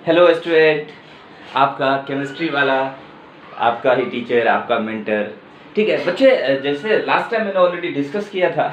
Hello student, आपका chemistry वाला, आपका ही टीचर, आपका मेंटर। ठीक है बच्चे, जैसे लास्ट टाइम मैंने ऑलरेडी डिस्कस किया था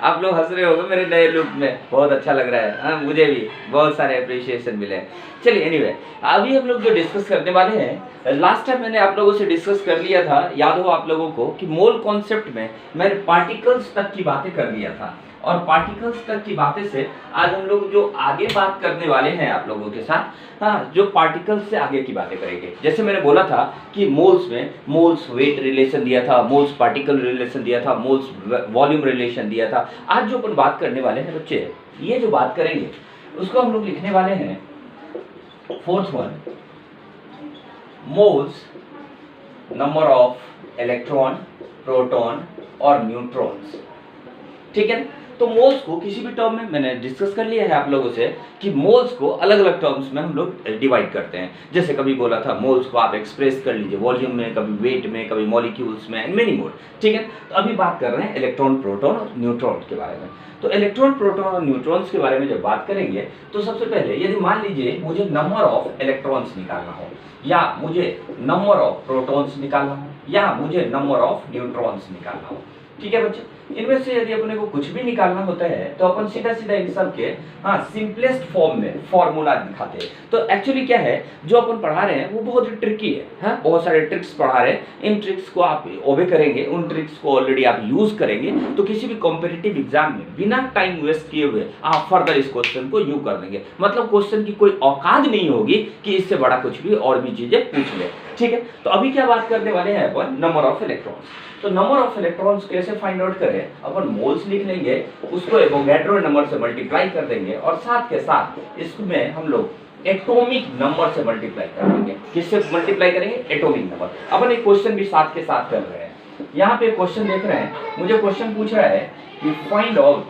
आप लोग हंस रहे होंगे मेरे नए लुक में, बहुत अच्छा लग रहा है। हाँ, मुझे भी बहुत सारे अप्रिशिएशन मिले। चलिए एनीवे, अभी हम लोग जो डिस्कस करने वाले हैं, लास्ट टाइम मैंने आप लोगों से डिस्कस कर लिया था, याद हो आप लोगों को कि मोल कॉन्सेप्ट में मैंने पार्टिकल्स तक की बातें कर लिया था। और पार्टिकल्स तक की बातें से आज हम लोग जो आगे बात करने वाले हैं आप लोगों के साथ, हाँ, जो पार्टिकल्स से आगे की बातें करेंगे। जैसे मैंने बोला था कि मोल्स में मोल्स वेट रिलेशन दिया था, मोल्स पार्टिकल रिलेशन दिया था, मोल्स वॉल्यूम रिलेशन दिया था। आज जो अपन बात करने वाले हैं बच्चे, ये जो बात करेंगे उसको हम लोग लिखने वाले हैं fourth one, moles number of electron, proton और न्यूट्रॉन्स। ठीक है, तो मोल्स को किसी भी टर्म में मैंने डिस्कस कर लिया है आप लोगों से कि मोल्स को अलग अलग टर्म्स में हम लोग डिवाइड करते हैं। जैसे कभी बोला था मोल्स को आप एक्सप्रेस कर लीजिए वॉल्यूम में, कभी वेट में, कभी मॉलिक्यूल्स में, एंड मेनी मोर। ठीक है, तो अभी बात कर रहे हैं इलेक्ट्रॉन, प्रोटॉन और न्यूट्रॉन के बारे में। तो इलेक्ट्रॉन, प्रोटॉन और न्यूट्रॉन्स के बारे में जब बात करेंगे तो सबसे पहले यदि मान लीजिए मुझे नंबर ऑफ इलेक्ट्रॉन्स निकालना हो, या मुझे नंबर ऑफ प्रोटॉन्स निकालना हो, या मुझे नंबर ऑफ न्यूट्रॉन्स निकालना हो। ठीक है बच्चे, इनमें से यदि अपने को कुछ भी निकालना होता है तो अपन सीधा सीधा इन सब के सिंपलेस्ट फॉर्म में फॉर्मूला दिखाते हैं। तो एक्चुअली क्या है, जो अपन पढ़ा रहे हैं वो बहुत ही ट्रिकी है। हाँ, बहुत सारे ट्रिक्स पढ़ा रहे हैं, इन ट्रिक्स को आप ओबे करेंगे, उन ट्रिक्स को ऑलरेडी आप यूज करेंगे तो किसी भी कॉम्पिटिटिव एग्जाम में बिना टाइम वेस्ट किए हुए आप फर्दर इस क्वेश्चन को यू कर देंगे। मतलब क्वेश्चन की कोई औकात नहीं होगी कि इससे बड़ा कुछ भी और भी चीजें पूछ ले। ठीक है, तो अभी क्या बात करने वाले हैं अपन, नंबर ऑफ इलेक्ट्रॉन्स। तो नंबर ऑफ इलेक्ट्रॉन्स कैसे फाइंड आउट करें, अपन मोल्स लिख लेंगे, उसको एवोगैड्रो नंबर से मल्टीप्लाई कर देंगे और साथ के साथ इसमें हम लोग एटॉमिक नंबर से मल्टीप्लाई कर देंगे। किससे मल्टीप्लाई करेंगे? Atomic number. अपन एक क्वेश्चन भी साथ के साथ कर रहे हैं। यहाँ पे क्वेश्चन देख रहे हैं, मुझे क्वेश्चन पूछ रहा है कि find out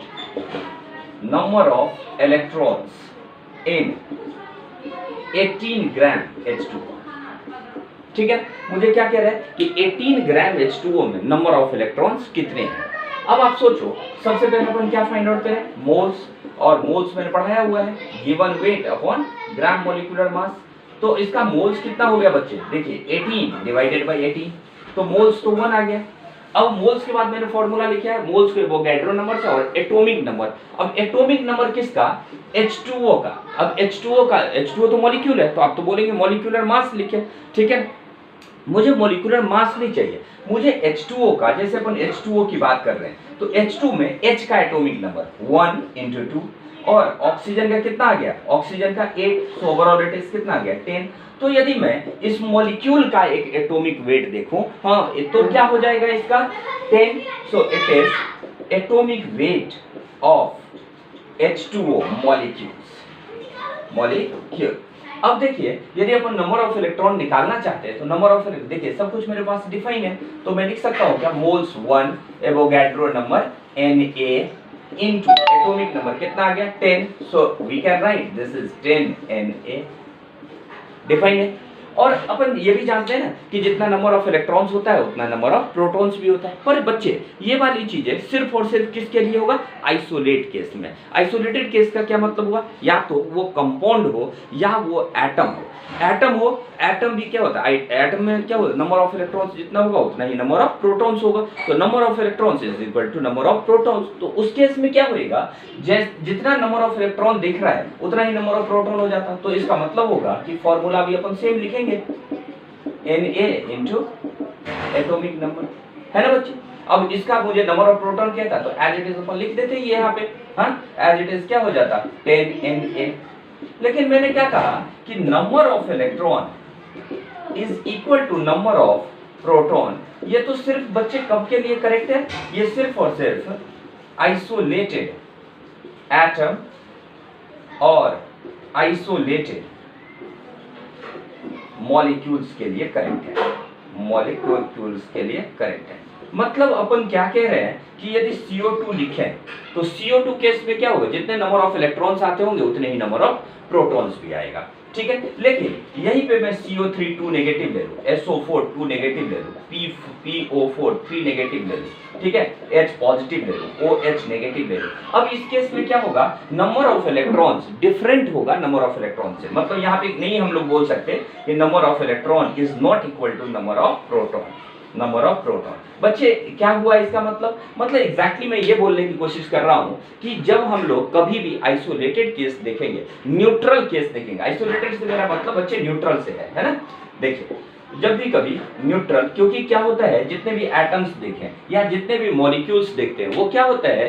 number of electrons in 18 gram H2O। ठीक है, मुझे क्या कह रहा है कि 18 ग्राम H2O में नंबर ऑफ इलेक्ट्रॉन्स कितने हैं। अब आप सोचो, सबसे पहले अपन क्या फाइंड आउट करें, मोल्स। और मोल्स मैंने पढ़ाया हुआ है, given weight upon gram molecular mass. तो इसका मोल्स कितना हो गया बच्चे, देखिए 18 डिवाइडेड बाय 18, तो मोल्स तो 1 आ गया। अब मोल्स के बाद मैंने फॉर्मूला लिखा है मोल्स के एवोगैड्रो नंबर से और एटॉमिक नंबर। अब एटॉमिक नंबर किसका? H2O का। अब H2O का, H2O तो मॉलिक्यूल है तो आप तो बोलेंगे मॉलिक्यूलर मास लिखे। ठीक है, मुझे मॉलिक्यूलर मास नहीं चाहिए, मुझे H2O का, जैसे अपन H2O की बात कर रहे हैं तो H2 में H का एटॉमिक नंबर 1 × 2 और ऑक्सीजन का कितना आ गया, ऑक्सीजन का 8, सो ओवरऑल इट इज कितना आ गया 10। तो यदि मैं इस मॉलिक्यूल का एक एटॉमिक वेट देखूं, हाँ, तो क्या हो जाएगा इसका 10, so it is atomic weight of H2O molecule. अब देखिए, यदि अपन नंबर ऑफ इलेक्ट्रॉन निकालना चाहते हैं तो नंबर ऑफ, देखिए सब कुछ मेरे पास डिफाइन है, तो मैं लिख सकता हूँ क्या, moles 1 Avogadro number Na into atomic number कितना आ गया 10, so we can write this is 10 Na। Define है। और अपन ये भी जानते हैं ना कि जितना नंबर ऑफ इलेक्ट्रॉन्स होता है उतना नंबर ऑफ प्रोटॉन्स भी होता है। पर बच्चे ये वाली चीजें सिर्फ और सिर्फ किसके लिए होगा, आइसोलेट केस में। आइसोलेटेड केस का क्या मतलब हुआ, या तो वो कंपाउंड हो या वो एटम हो। एटम हो, एटम भी क्या होता है, एटम में क्या होता है, नंबर ऑफ इलेक्ट्रॉन्स जितना होगा उतना ही नंबर ऑफ प्रोटॉन्स होगा। तो number of electrons is equal to number of protons. तो उस केस में क्या होएगा, जितना नंबर ऑफ इलेक्ट्रॉन दिख रहा है उतना ही नंबर ऑफ प्रोटॉन हो जाता है। तो इसका मतलब होगा कि फॉर्मूला भी अपन सेम लिखेंगे, Na इनटू एटॉमिक नंबर, है ना बच्चे। अब इसका मुझे नंबर ऑफ प्रोटॉन क्या था, तो एज इट इज अपन लिख देते ये यहाँ पे, हाँ, एज इट इज क्या हो जाता 10 Na। लेकिन मैंने क्या कहा कि number of electron is equal to number of proton. ये तो सिर्फ बच्चे कब के लिए करेक्ट है, ये सिर्फ और सिर्फ आइसोलेटेड एटम और आइसोलेटेड मॉलिक्यूल्स के लिए करेक्ट है, मॉलिक्यूल्स के लिए करेक्ट है। मतलब अपन क्या कह रहे हैं कि यदि CO2 लिखें तो CO2 केस में क्या होगा, जितने नंबर ऑफ इलेक्ट्रॉन्स आते होंगे उतने ही नंबर ऑफ प्रोटॉन्स भी आएगा, ठीक है। लेकिन यहीं पे मैं CO3 2 नेगेटिव ले लूं, SO4 2 नेगेटिव ले लूं, PO4 3 नेगेटिव ले लूं, ठीक है, H पॉजिटिव ले लूं, OH नेगेटिव ले लूं। अब इस केस में क्या होगा, नंबर ऑफ इलेक्ट्रॉन्स डिफरेंट होगा नंबर ऑफ इलेक्ट्रॉन से। मतलब यहाँ पे नहीं हम लोग बोल सकते कि number of electron is not equal to number of proton, number of proton. बच्चे क्या हुआ इसका मतलब एग्जैक्टली मैं ये बोलने की कोशिश कर रहा हूं कि जब हम लोग कभी भी आइसोलेटेड केस देखेंगे, न्यूट्रल केस देखेंगे, आइसोलेटेड से मेरा मतलब बच्चे न्यूट्रल से है ना। देखिए जब भी कभी न्यूट्रल, क्योंकि क्या होता है जितने भी एटम्स देखें या जितने भी मॉलिक्यूल्स देखते हैं वो क्या होता है,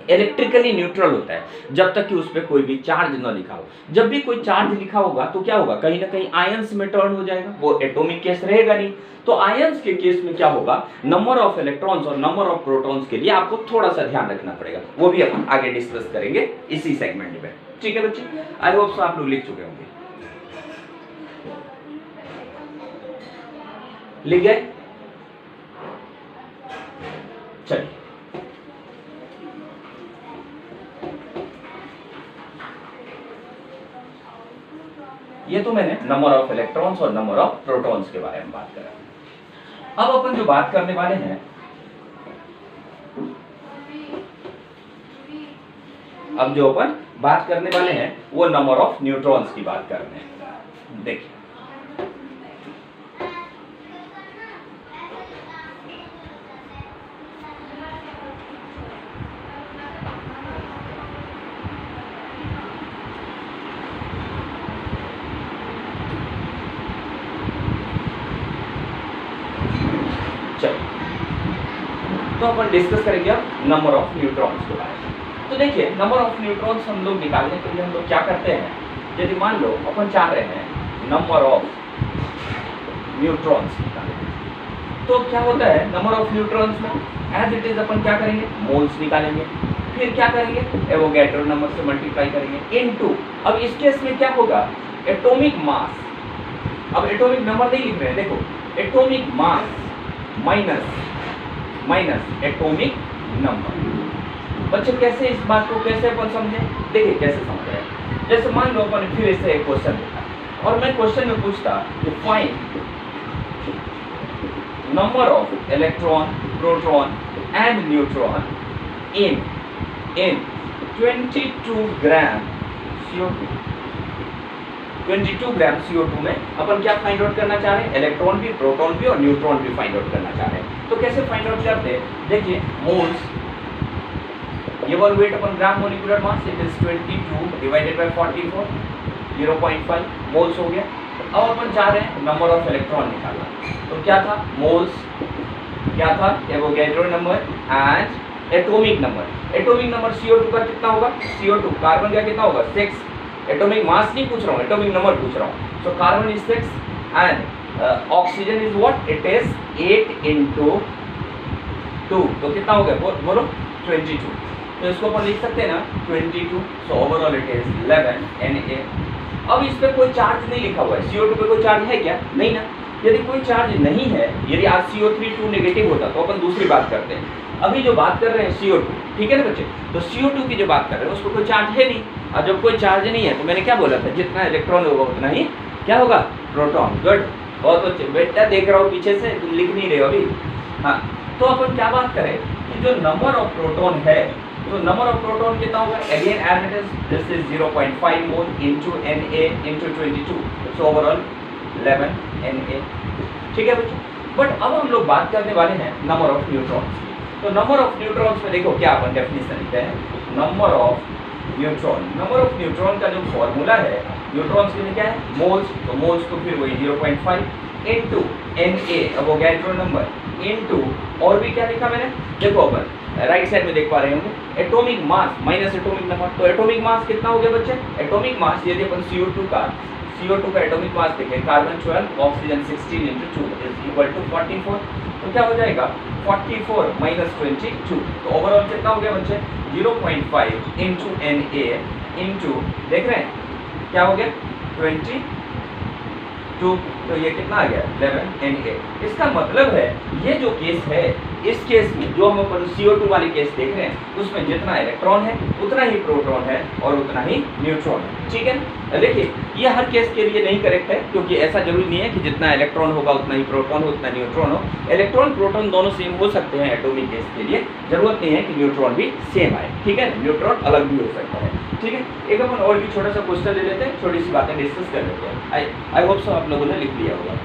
इलेक्ट्रिकली न्यूट्रल होता है जब तक कि उस पर कोई भी चार्ज न लिखा हो। जब भी कोई चार्ज लिखा होगा तो क्या होगा, कहीं ना कहीं आयंस में टर्न हो जाएगा, वो एटॉमिक केस रहेगा नहीं। तो आयंस के केस में क्या होगा, नंबर ऑफ इलेक्ट्रॉन्स और नंबर ऑफ प्रोटॉन्स के लिए आपको थोड़ा सा ध्यान रखना पड़ेगा, वो भी अपन आगे डिस्कस करेंगे इसी सेगमेंट में, ठीक है बच्चे। आई होप सो आप लोग लिख चुके होंगे, लिख गए, चलिए। ये तो मैंने नंबर ऑफ इलेक्ट्रॉन्स और नंबर ऑफ प्रोटॉन्स के बारे में बात करा। अब अपन जो बात करने वाले हैं, अब जो अपन बात करने वाले हैं वो नंबर ऑफ न्यूट्रॉन्स की बात कर रहे हैं। देखिए तो अपन डिस्कस करेंगे अब नंबर ऑफ न्यूट्रॉन्स के बारे में। तो देखिए नंबर ऑफ न्यूट्रॉन्स हम लोग निकालने के लिए हम लोग क्या करते हैं, यदि मान लो अपन चाह रहे हैं नंबर ऑफ न्यूट्रॉन्स निकालेंगे, तो क्या होता है नंबर ऑफ न्यूट्रॉन्स में एज इट इज अपन क्या करेंगे, मोल्स निकालेंगे, फिर क्या करेंगे, एवोगैड्रो नंबर से मल्टीप्लाई करेंगे इनटू, अब इस केस में क्या होगा, एटॉमिक मास, अब एटॉमिक नंबर नहीं लिख रहे हैं, देखो atomic mass minus atomic number. बच्चे कैसे इस बात को कैसे अपन समझे, देखिए कैसे समझ रहे हैं। जैसे मान लो अपन फिर इससे एक क्वेश्चन लिखा और मैं क्वेश्चन में पूछता कि find number of electron, proton and neutron in 22 gram CO2। 22 gram CO2 में अपन क्या फाइंड आउट करना चाह रहे हैं, इलेक्ट्रॉन भी, प्रोटॉन भी और न्यूट्रॉन भी फाइंड आउट करना चाह रहे हैं। तो कैसे फाइंड आउट करते हैं, देखिए मोल्स, ये वन वेट अपन gram molecular mass, it is 22 divided by 44, 0.5 moles हो गया। अब अपन चाह रहे हैं नंबर ऑफ इलेक्ट्रॉन निकालना, तो क्या था, मोल्स, क्या था, Avogadro number and atomic number. Atomic number CO2 का कितना होगा, CO2 कार्बन का कितना होगा 6, एटॉमिक मास नहीं पूछ रहा हूँ, एटॉमिक नंबर पूछ रहा हूँ। So carbon is 6 and oxygen is what, it is 8 into 2, तो कितना हो गया बोलो 22। तो इसको अपन लिख सकते हैं ना 22, so overall it is 11 Na। अब इस पे कोई चार्ज नहीं लिखा हुआ है, CO2 पे कोई चार्ज है क्या, नहीं ना। यदि कोई चार्ज नहीं है, यदि आज CO3 2 नेगेटिव होता तो अपन दूसरी बात करते हैं। अभी जो बात कर रहे हैं CO2, ठीक है ना बच्चे, तो CO2 की जो बात कर रहे हैं उसको कोई चार्ज है नहीं, और जब कोई चार्ज नहीं है तो मैंने क्या बोला था, जितना इलेक्ट्रॉन होगा उतना ही क्या होगा, प्रोटॉन। गुड, बहुत अच्छे बेटा, देख रहा हूँ पीछे से तुम लिख नहीं रहे हो अभी। हाँ, तो अपन क्या बात करें कि जो नंबर ऑफ प्रोटॉन है, तो नंबर ऑफ प्रोटॉन कितना होगा, again as it is this is 0.5 mole into Na into 22, so overall 11 Na, ठीक है बच्चे। बट अब हम लोग बात करने वाले हैं नंबर ऑफ न्यूट्रॉन्स की। तो नंबर ऑफ न्यूट्रॉन्स में देखो क्या अपन डेफिनेशन लिखते हैं, number of neutron, number of neutron का जो फॉर्मूला है न्यूट्रॉन्स के लिए क्या है, मोल्स, तो मोल्स को फिर वही 0.5 into Na Avogadro number into, और भी क्या लिखा मैंने, देखो अपन राइट साइड में देख पा रहे होंगे, atomic mass minus atomic number. तो एटॉमिक मास कितना हो गया बच्चे, एटॉमिक मास यदि अपन CO2 का एटॉमिक मास देखें, carbon 12, oxygen 16 into 2 is equal to 44, तो क्या हो जाएगा 44 माइनस 22, तो ओवरऑल कितना हो गया बच्चे 0.5 इंटू Na इंटू, देख रहे हैं क्या हो गया 20 2, तो ये कितना आ गया 11 Na। इसका मतलब है ये जो केस है, इस केस में जो हम अपन CO2 वाली केस देख रहे हैं उसमें जितना इलेक्ट्रॉन है उतना ही प्रोटॉन है और उतना ही न्यूट्रॉन है। ठीक है, देखिए ये हर केस के लिए नहीं करेक्ट है, क्योंकि ऐसा जरूरी नहीं है कि जितना इलेक्ट्रॉन होगा उतना ही प्रोटॉन हो, उतना न्यूट्रॉन हो। इलेक्ट्रॉन प्रोटॉन दोनों सेम हो सकते हैं एटॉमिक केस के लिए, जरूरत नहीं है कि न्यूट्रॉन भी सेम आए। ठीक है, न्यूट्रॉन अलग भी हो सकता है। ठीक है, एक अपन और भी छोटा सा क्वेश्चन ले लेते हैं, छोटी सी बातें डिस्कस कर लेते हैं। आई होप सो आप लोगों ने लिख लिया होगा।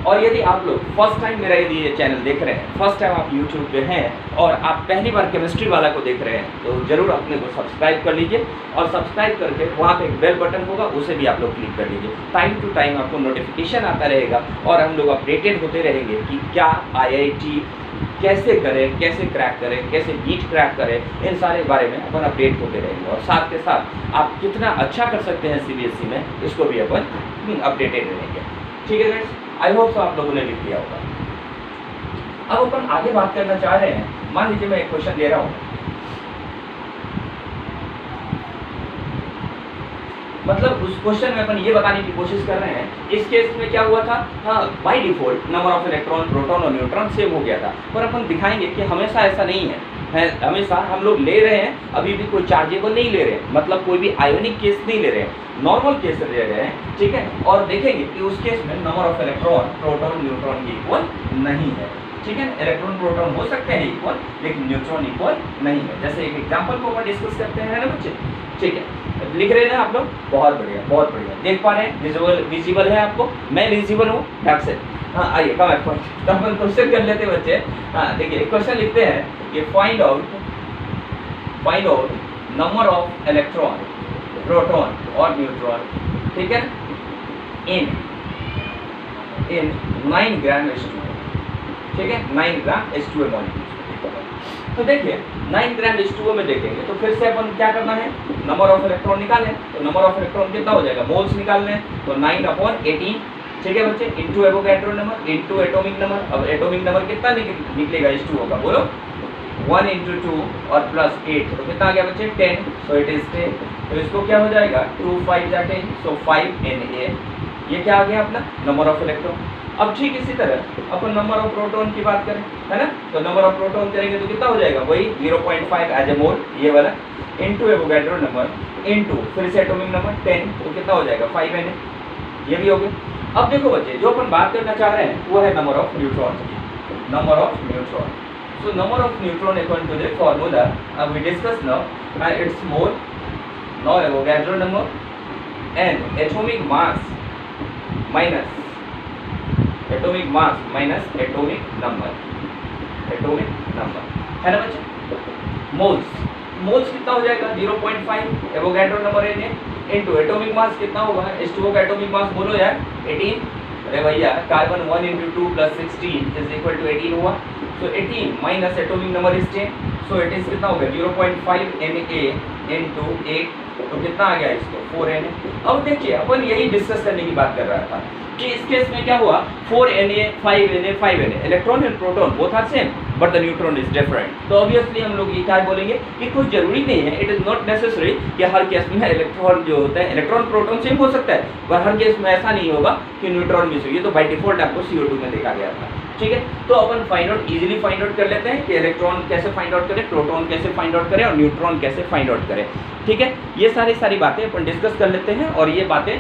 और यदि आप लोग फर्स्ट टाइम मेरा यदि ये चैनल देख रहे हैं, फर्स्ट टाइम आप यूट्यूब पे हैं और आप पहली बार केमिस्ट्री वाला को देख रहे हैं, तो जरूर अपने को सब्सक्राइब कर लीजिए और सब्सक्राइब करके वहाँ पे एक बेल बटन होगा, उसे भी आप लोग क्लिक कर लीजिए। टाइम टू टाइम आपको नोटिफिकेशन आता रहेगा और हम लोग अपडेटेड होते रहेंगे कि क्या IIT कैसे करें, कैसे क्रैक करें, कैसे नीट क्रैक करें, इन सारे बारे में अपन अपडेट होते रहेंगे। और साथ के साथ आप कितना अच्छा कर सकते हैं CBSE में, इसको भी अपन अपडेटेड रहेंगे। ठीक है गाइस, आई होप सो आप लोगों ने लिख लिया होगा। अब अपन आगे बात करना चाह रहे हैं। मान लीजिए मैं एक क्वेश्चन दे रहा हूँ, मतलब उस क्वेश्चन में अपन ये बताने की कोशिश कर रहे हैं इस केस में क्या हुआ था, हाँ by default number of electron, proton और न्यूट्रॉन सेम हो गया था। पर अपन दिखाएंगे कि हमेशा ऐसा नहीं है, हमेशा हम लोग ले रहे हैं अभी भी कोई चार्जेबल नहीं ले रहे हैं, मतलब कोई भी आयोनिक केस नहीं ले रहे हैं, नॉर्मल केस ले रहे हैं। ठीक है, और देखेंगे कि उस केस में number of electron, proton, neutron की इक्वल नहीं है। ठीक है, इलेक्ट्रॉन प्रोटॉन हो सकते हैं इक्वल, लेकिन न्यूट्रॉन इक्वल नहीं है। जैसे एक एग्जांपल को अपन डिस्कस करते हैं ना बच्चे। ठीक है, लिख रहे हैं आप लोग, बहुत बढ़िया बहुत बढ़िया, देख पा रहे हैं, विजिबल है आपको, मैं विजिबल हूँ ढंग से। हाँ आइए कम तो अपन क्वेश्चन कर लेते हैं बच्चे। हाँ देखिए क्वेश्चन लिखते हैं कि find out number of electron, proton और न्यूट्रॉन, ठीक है, इन 9 ग्राम H2O। ठीक है, 9 ग्राम H2O मॉलिक्यूल। तो देखिए 9 ग्राम H2O में देखेंगे तो फिर से अपन क्या करना है, नंबर ऑफ इलेक्ट्रॉन निकालें। तो नंबर ऑफ इलेक्ट्रॉन कितना हो जाएगा, मोल्स निकालने हैं, तो 9/18। ठीक है बच्चे, into Avogadro number into atomic number. अब एटॉमिक नंबर कितना निकलेगा H2O का, बोलो 1 × 2 और प्लस 8, तो कितना आ गया बच्चे 10, सो इट इज 10। तो इसको क्या हो जाएगा 2 5 10, सो 5 Na। ये क्या आ गया अपना नंबर ऑफ इलेक्ट्रॉन। अब ठीक इसी तरह अपन नंबर ऑफ प्रोटॉन की बात करें, है ना, तो नंबर ऑफ प्रोटॉन करेंगे तो कितना हो जाएगा, वही 0.5 एज ए मोल, ये वाला, इंटू एवोगैड्रो नंबर इंटू फिर से एटॉमिक नंबर 10, तो कितना हो जाएगा 5 Na, ये भी हो गया। अब देखो बच्चे जो अपन बात करना चाह रहे हैं वो है नंबर ऑफ न्यूट्रॉन की, number of neutron. So number of neutron according to the formula we discuss now, it's mole, now Avogadro number and atomic mass minus atomic number, है ना बच्चे। मोल्स कितना हो जाएगा 0.5 Avogadro number Na into atomic mass कितना होगा, H2O का atomic मास बोलो यार 18। अरे भैया कार्बन 1 × 2 + 16 इज इक्वल टू 18 हुआ, सो 18 minus atomic number is 10, so it is कितना हो गया 0.5 Na इंटू 8, तो कितना आ गया इसको 4 Na। अब देखिए अपन यही डिस्कस करने की बात कर रहा था कि इस केस में क्या हुआ 4 Na 5 Na 5 Na, electron and proton both are same but the neutron is different. तो ऑब्वियसली हम लोग ये क्या बोलेंगे कि कोई जरूरी नहीं है, इट इज नॉट नेसेसरी कि हर केस में इलेक्ट्रॉन जो होता है, इलेक्ट्रॉन प्रोटॉन सेम हो सकता है, पर हर केस में ऐसा नहीं होगा कि न्यूट्रॉन मिस हो। ये तो बाय डिफॉल्ट आपको CO2 में देखा गया था। ठीक है, तो अपन find out easily find out कर लेते हैं कि इलेक्ट्रॉन कैसे फाइंड आउट करें, प्रोटॉन कैसे फाइंड आउट करें और न्यूट्रॉन कैसे फाइंड आउट करें। ठीक है, ये सारी बातें अपन डिस्कस कर लेते हैं और ये बातें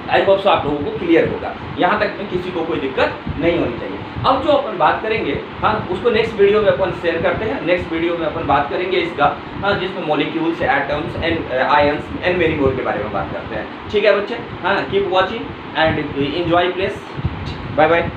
आई होप सो आप लोगों को क्लियर होगा, यहाँ तक में किसी को कोई दिक्कत नहीं होनी चाहिए। अब जो अपन बात करेंगे, हाँ उसको नेक्स्ट वीडियो में अपन शेयर करते हैं। नेक्स्ट वीडियो में अपन बात करेंगे इसका, हाँ जिसमें molecules, atoms and ions and many more के बारे में बात करते हैं। ठीक है बच्चे, हाँ keep watching and enjoy please, bye bye.